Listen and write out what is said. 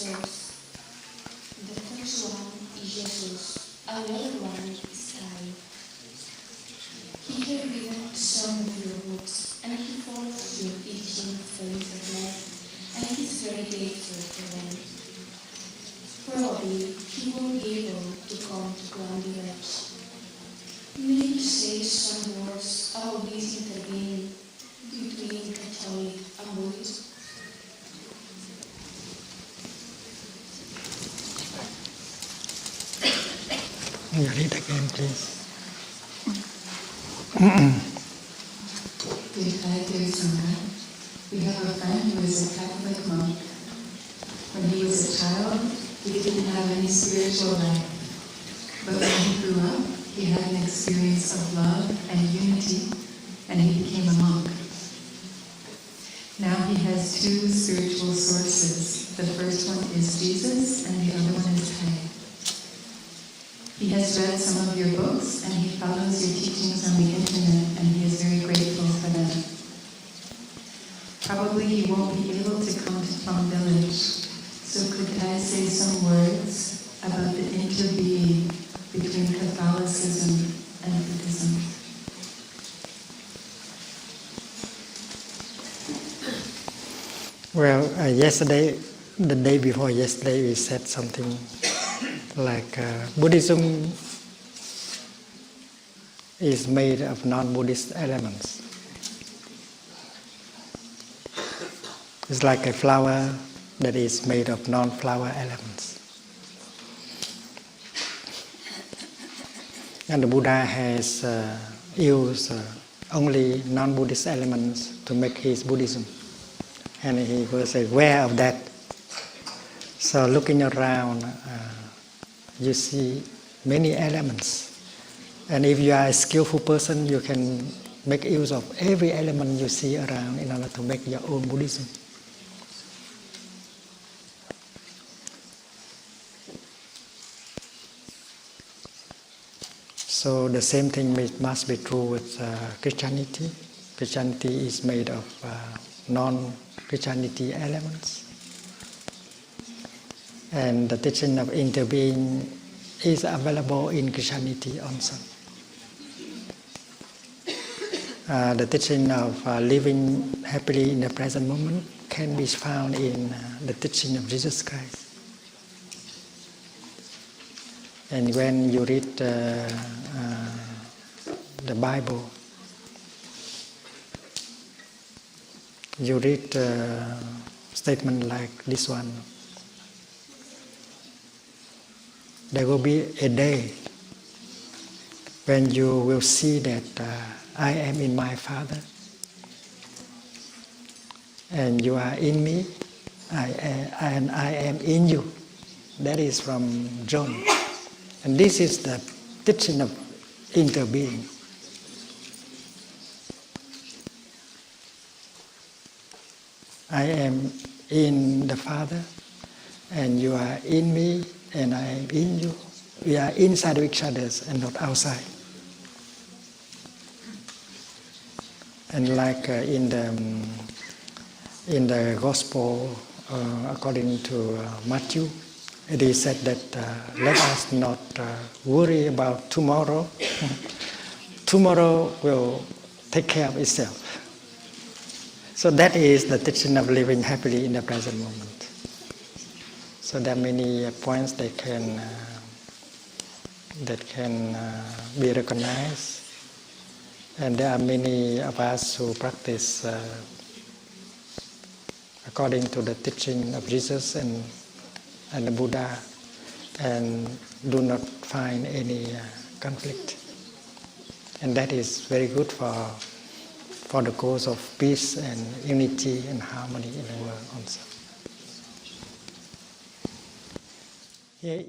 answers. The first one is Jesus, another one is I. He has given some of your books, and he follows your teaching for internet, and he is very grateful for them. Probably he won't be able to come to Plum Village. May you say some words about this intervening between Catholic and Buddhist? You read again, please. Dear Sangha, we have a friend who is a Catholic monk. When he was a child, he didn't have any spiritual life. But when he grew up, he had an experience of love and unity, and he became a monk. Now he has two spiritual sources. The first one is Jesus, and the other one is Hang. He has read some of your books, and he follows your teachings on the internet, and he is very grateful for them. Probably he won't be able to come to Plum Village, so could I say some words about the interbeing between Catholicism and Buddhism? Well, yesterday, the day before yesterday, we said something like Buddhism is made of non-Buddhist elements. It's like a flower that is made of non-flower elements. And the Buddha has used only non-Buddhist elements to make his Buddhism. And he was aware of that. So looking around, you see many elements. And if you are a skillful person, you can make use of every element you see around in order to make your own Buddhism. So the same thing must be true with Christianity. Christianity is made of non-Christianity elements. And the teaching of interbeing is available in Christianity also. The teaching of living happily in the present moment can be found in the teaching of Jesus Christ. And when you read the Bible, you read a statement like this one. There will be a day when you will see that I am in my Father, and you are in me, and I am in you. That is from John. And this is the teaching of interbeing. I am in the Father, and you are in me, and I am in you. We are inside of each other and not outside. And like in the Gospel according to Matthew, it is said that let us not worry about tomorrow. Tomorrow will take care of itself. So that is the teaching of living happily in the present moment. So there are many points that can be recognized, and there are many of us who practice according to the teaching of Jesus and the Buddha, and do not find any conflict. And that is very good for the cause of peace and unity and harmony in the world also. Yeah.